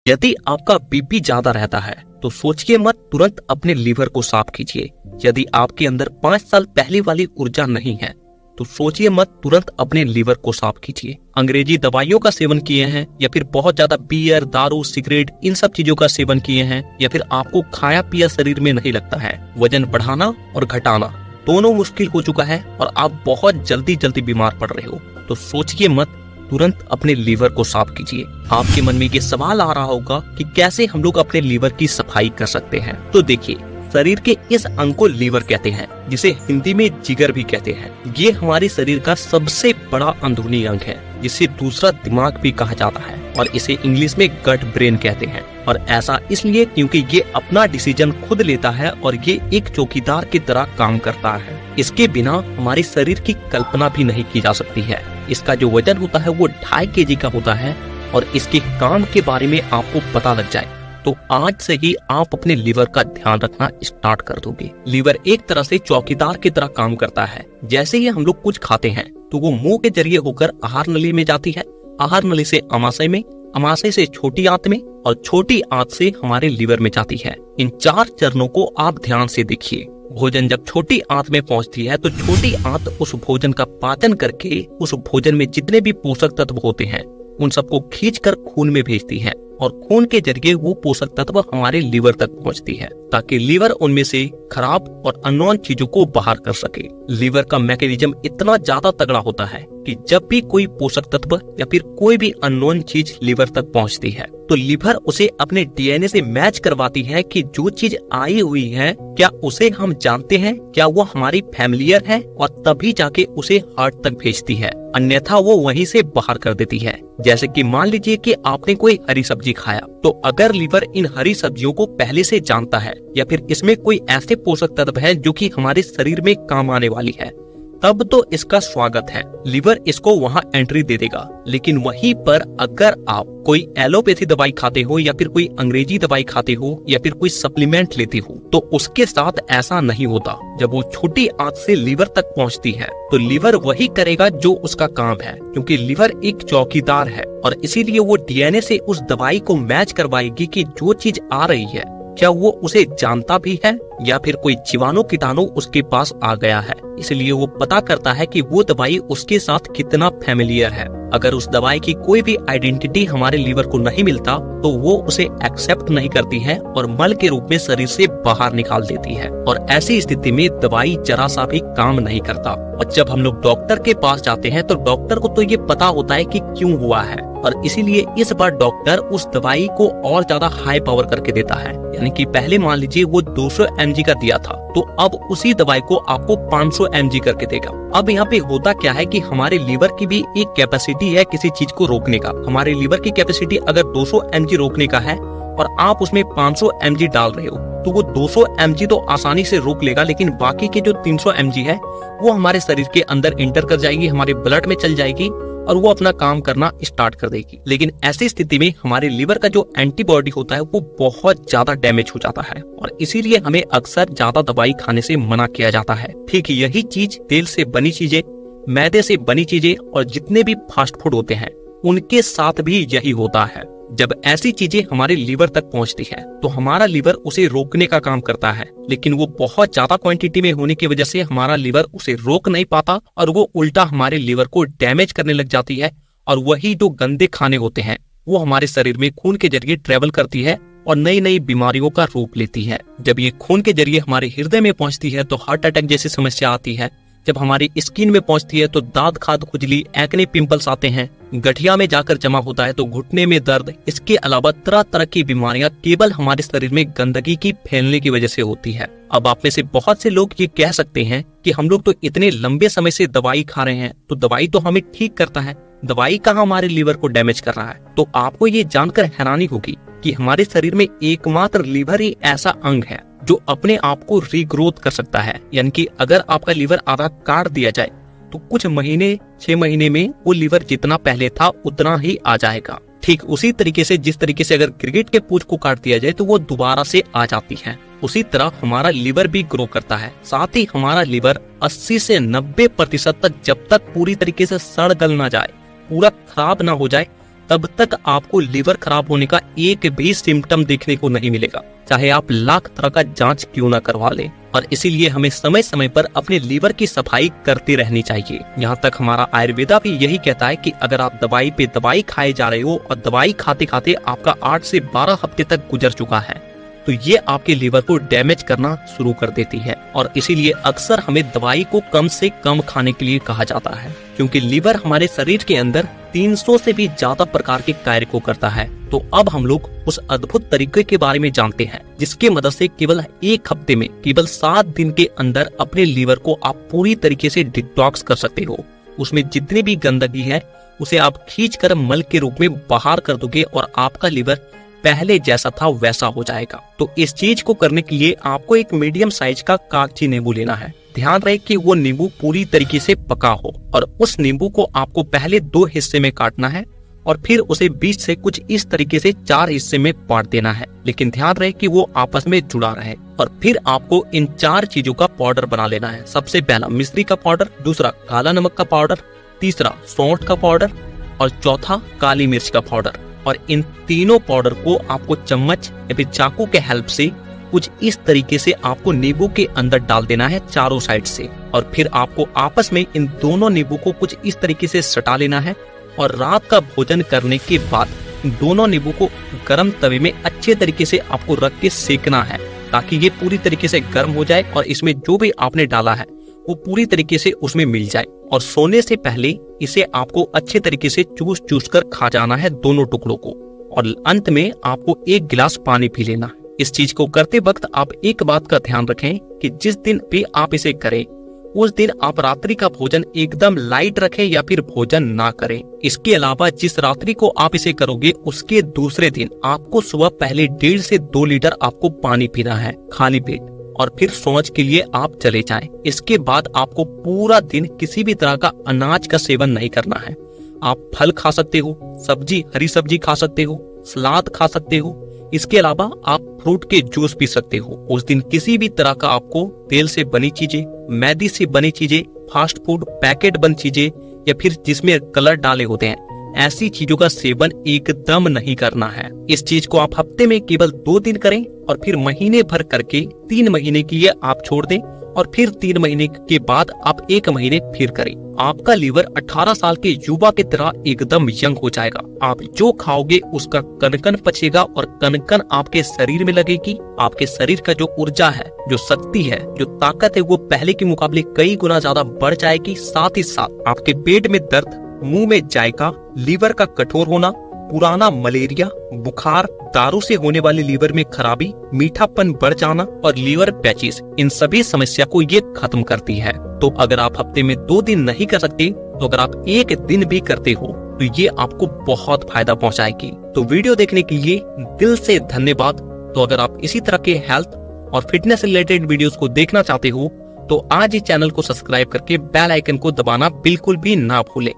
यदि आपका बीपी ज्यादा रहता है तो सोचिए मत, तुरंत अपने लीवर को साफ कीजिए। यदि आपके अंदर 5 साल पहले वाली ऊर्जा नहीं है तो सोचिए मत, तुरंत अपने लीवर को साफ कीजिए। अंग्रेजी दवाइयों का सेवन किए हैं या फिर बहुत ज्यादा बियर, दारू, सिगरेट, इन सब चीजों का सेवन किए हैं, या फिर आपको खाया पिया शरीर में नहीं लगता है, वजन बढ़ाना और घटाना दोनों मुश्किल हो चुका है और आप बहुत जल्दी बीमार पड़ रहे हो, तो सोचिए मत, तुरंत अपने लीवर को साफ कीजिए। आपके मन में ये सवाल आ रहा होगा कि कैसे हम लोग अपने लीवर की सफाई कर सकते हैं। तो देखिए, शरीर के इस अंग को लीवर कहते हैं, जिसे हिंदी में जिगर भी कहते हैं। ये हमारे शरीर का सबसे बड़ा अंदरूनी अंग है, जिसे दूसरा दिमाग भी कहा जाता है, और इसे इंग्लिश में गट ब्रेन कहते हैं। और ऐसा इसलिए क्योंकि ये अपना डिसीजन खुद लेता है और ये एक चौकीदार की तरह काम करता है। इसके बिना हमारे शरीर की कल्पना भी नहीं की जा सकती है। इसका जो वजन होता है वो 2.5 kg का होता है, और इसके काम के बारे में आपको पता लग जाए तो आज से ही आप अपने लीवर का ध्यान रखना स्टार्ट कर दोगे। लीवर एक तरह से चौकीदार की तरह काम करता है। जैसे ही हम लोग कुछ खाते हैं तो वो मुंह के जरिए होकर आहार नली में जाती है, आहार नली से अमाशय में, अमाशय से छोटी आंत में, और छोटी आंत से हमारे लीवर में जाती है। इन 4 चरणों को आप ध्यान से देखिए। भोजन जब छोटी आंत में पहुंचती है तो छोटी आंत उस भोजन का पाचन करके उस भोजन में जितने भी पोषक तत्व होते हैं उन सबको खींचकर खून में भेजती है, और खून के जरिए वो पोषक तत्व हमारे लीवर तक पहुंचती है, ताकि लीवर उनमें से खराब और अननोन चीजों को बाहर कर सके। लीवर का मैकेनिज्म इतना ज्यादा तगड़ा होता है कि जब भी कोई पोषक तत्व या फिर कोई भी अननोन चीज लीवर तक पहुंचती है तो लीवर उसे अपने डीएनए से मैच करवाती है कि जो चीज आई हुई है क्या उसे हम जानते हैं, क्या वो हमारी फैमिलियर है, और तभी जाके उसे हार्ट तक भेजती है, अन्यथा वो वहीं से बाहर कर देती है। जैसे कि मान लीजिए कि आपने कोई हरी सब्जी खाया, तो अगर लीवर इन हरी सब्जियों को पहले से जानता है या फिर इसमें कोई ऐसे पोषक तत्व है जो कि हमारे शरीर में काम आने वाली है, तब तो इसका स्वागत है, लीवर इसको वहाँ एंट्री दे देगा। लेकिन वहीं पर अगर आप कोई एलोपैथी दवाई खाते हो या फिर कोई अंग्रेजी दवाई खाते हो या फिर कोई सप्लीमेंट लेते हो तो उसके साथ ऐसा नहीं होता। जब वो छोटी आंत से लीवर तक पहुँचती है तो लीवर वही करेगा जो उसका काम है, क्योंकि लीवर एक चौकीदार है, और इसीलिए वो डीएनए से उस दवाई को मैच करवाएगी कि जो चीज आ रही है क्या वो उसे जानता भी है या फिर कोई जीवाणु कीटाणु उसके पास आ गया है। इसलिए वो पता करता है कि वो दवाई उसके साथ कितना फैमिलियर है। अगर उस दवाई की कोई भी आइडेंटिटी हमारे लीवर को नहीं मिलता तो वो उसे एक्सेप्ट नहीं करती है और मल के रूप में शरीर से बाहर निकाल देती है, और ऐसी स्थिति में दवाई जरा सा भी काम नहीं करता। और जब हम लोग डॉक्टर के पास जाते हैं तो डॉक्टर को तो ये पता होता है कि क्यों हुआ है, और इसीलिए इस बार डॉक्टर उस दवाई को और ज्यादा हाई पावर करके देता है। यानी कि पहले मान लीजिए वो 200 mg का दिया था तो अब उसी दवाई को आपको 500 mg करके देगा। अब यहाँ पे होता क्या है कि हमारे लीवर की भी एक कैपेसिटी है किसी चीज को रोकने का। हमारे लीवर की कैपेसिटी अगर 200 mg रोकने का है और आप उसमें 500 mg डाल रहे हो तो वो 200 mg तो आसानी से रोक लेगा, लेकिन बाकी के जो 300 mg है वो हमारे शरीर के अंदर इंटर कर जाएगी, हमारे ब्लड में चल जाएगी और वो अपना काम करना स्टार्ट कर देगी। लेकिन ऐसी स्थिति में हमारे लीवर का जो एंटीबॉडी होता है वो बहुत ज्यादा डैमेज हो जाता है, और इसीलिए हमें अक्सर ज्यादा दवाई खाने से मना किया जाता है। ठीक यही चीज तेल से बनी चीजें, मैदे से बनी चीजें और जितने भी फास्ट फूड होते हैं उनके साथ भी यही होता है। जब ऐसी चीजें हमारे लीवर तक पहुंचती है तो हमारा लीवर उसे रोकने का काम करता है, लेकिन वो बहुत ज्यादा क्वांटिटी में होने की वजह से हमारा लीवर उसे रोक नहीं पाता और वो उल्टा हमारे लीवर को डैमेज करने लग जाती है, और वही जो गंदे खाने होते हैं वो हमारे शरीर में खून के जरिए ट्रेवल करती है और नई नई बीमारियों का रूप लेती है। जब ये खून के जरिए हमारे हृदय में पहुंचती है तो हार्ट अटैक जैसी समस्या आती है। जब हमारी स्किन में पहुंचती है तो दांत खाद, खुजली, एक्ने, पिंपल्स आते हैं। गठिया में जाकर जमा होता है तो घुटने में दर्द। इसके अलावा तरह तरह की बीमारियां केवल हमारे शरीर में गंदगी की फैलने की वजह से होती है। अब आप में से बहुत से लोग ये कह सकते हैं कि हम लोग तो इतने लंबे समय से दवाई खा रहे हैं तो दवाई तो हमें ठीक करता है, दवाई कहाँ हमारे लीवर को डैमेज कर रहा है। तो आपको ये जानकर हैरानी होगी कि हमारे शरीर में एकमात्र लीवर ही ऐसा अंग है जो अपने आप को रीग्रोथ कर सकता है। यानी कि अगर आपका लीवर आधा काट दिया जाए तो कुछ महीने 6 महीने में वो लीवर जितना पहले था उतना ही आ जाएगा। ठीक उसी तरीके से जिस तरीके से अगर क्रिकेट के पूंछ को काट दिया जाए तो वो दोबारा से आ जाती है, उसी तरह हमारा लीवर भी ग्रो करता है। साथ ही हमारा लीवर 80 से 90% तक जब तक पूरी तरीके से सड़ गल ना जाए, पूरा खराब ना हो जाए, तब तक आपको लीवर खराब होने का एक भी सिम्टम देखने को नहीं मिलेगा, चाहे आप लाख तरह का जांच क्यों ना करवा लें। और इसीलिए हमें समय समय पर अपने लीवर की सफाई करती रहनी चाहिए। यहाँ तक हमारा आयुर्वेदा भी यही कहता है कि अगर आप दवाई पे दवाई खाए जा रहे हो और दवाई खाते खाते आपका 8 से 12 हफ्ते तक गुजर चुका है, तो ये आपके लीवर को डैमेज करना शुरू कर देती है। और इसीलिए अक्सर हमें दवाई को कम से कम खाने के लिए कहा जाता है, क्योंकि लीवर हमारे शरीर के अंदर 300 से भी ज्यादा प्रकार के कार्य को करता है। तो अब हम लोग उस अद्भुत तरीके के बारे में जानते हैं, जिसके मदद से केवल एक हफ्ते में, केवल 7 दिन के अंदर अपने लीवर को आप पूरी तरीके से डिटॉक्स कर सकते हो। उसमें जितनी भी गंदगी है उसे आप खींचकर मल के रूप में बाहर कर दोगे और आपका लीवर पहले जैसा था वैसा हो जाएगा। तो इस चीज को करने के लिए आपको एक मीडियम साइज का कागजी नींबू लेना है। ध्यान रहे कि वो नींबू पूरी तरीके से पका हो और उस नींबू को आपको पहले 2 हिस्से में काटना है और फिर उसे बीच से कुछ इस तरीके से 4 हिस्से में बांट देना है। लेकिन ध्यान रहे कि वो आपस में जुड़ा रहे। और फिर आपको इन 4 चीजों का पाउडर बना लेना है। सबसे पहला मिश्री का पाउडर, दूसरा काला नमक का पाउडर, तीसरा सौंठ का पाउडर और चौथा काली मिर्च का पाउडर। और इन तीनों पाउडर को आपको चम्मच या फिर चाकू के हेल्प से कुछ इस तरीके से आपको नींबू के अंदर डाल देना है चारों साइड से। और फिर आपको आपस में इन दोनों नींबू को कुछ इस तरीके से सटा लेना है और रात का भोजन करने के बाद इन दोनों नींबू को गर्म तवे में अच्छे तरीके से आपको रख के सेकना है, ताकि ये पूरी तरीके से गर्म हो जाए और इसमें जो भी आपने डाला है वो पूरी तरीके से उसमें मिल जाए। और सोने से पहले इसे आपको अच्छे तरीके से चूस चूस कर खा जाना है दोनों टुकड़ों को। और अंत में आपको 1 गिलास पानी पी लेना है। इस चीज को करते वक्त आप एक बात का ध्यान रखें कि जिस दिन भी आप इसे करें उस दिन आप रात्रि का भोजन एकदम लाइट रखें या फिर भोजन ना करें। इसके अलावा जिस रात्रि को आप इसे करोगे उसके दूसरे दिन आपको सुबह पहले 1.5 से 2 लीटर आपको पानी पीना है खाली पेट, और फिर सोच के लिए आप चले जाएं। इसके बाद आपको पूरा दिन किसी भी तरह का अनाज का सेवन नहीं करना है। आप फल खा सकते हो, सब्जी, हरी सब्जी खा सकते हो, सलाद खा सकते हो। इसके अलावा आप फ्रूट के जूस पी सकते हो। उस दिन किसी भी तरह का आपको तेल से बनी चीजें, मैदे से बनी चीजें, फास्ट फूड, पैकेट बंद चीजें या फिर जिसमें कलर डाले होते हैं, ऐसी चीजों का सेवन एकदम नहीं करना है। इस चीज को आप हफ्ते में केवल 2 दिन करें और फिर महीने भर करके 3 महीने के लिए आप छोड़ दें और फिर 3 महीने के बाद आप 1 महीने फिर करें। आपका लीवर 18 साल के युवा की तरह एकदम यंग हो जाएगा। आप जो खाओगे उसका कण-कण पचेगा और कण-कण आपके शरीर में लगेगी। आपके शरीर का जो ऊर्जा है, जो शक्ति है, जो ताकत है, वो पहले के मुकाबले कई गुना ज्यादा बढ़ जाएगी। साथ ही साथ आपके पेट में दर्द, मुंह में जायका, लीवर का कठोर होना, पुराना मलेरिया, बुखार, दारू से होने वाली लीवर में खराबी, मीठापन बढ़ जाना और लीवर पैचिस, इन सभी समस्या को ये खत्म करती है। तो अगर आप हफ्ते में 2 दिन नहीं कर सकते तो अगर आप 1 दिन भी करते हो तो ये आपको बहुत फायदा पहुंचाएगी। तो वीडियो देखने के लिए दिल से धन्यवाद। तो अगर आप इसी तरह के हेल्थ और फिटनेस रिलेटेड वीडियोस को देखना चाहते हो तो आज ही चैनल को सब्सक्राइब करके बेल आइकन को दबाना बिल्कुल भी ना भूलें।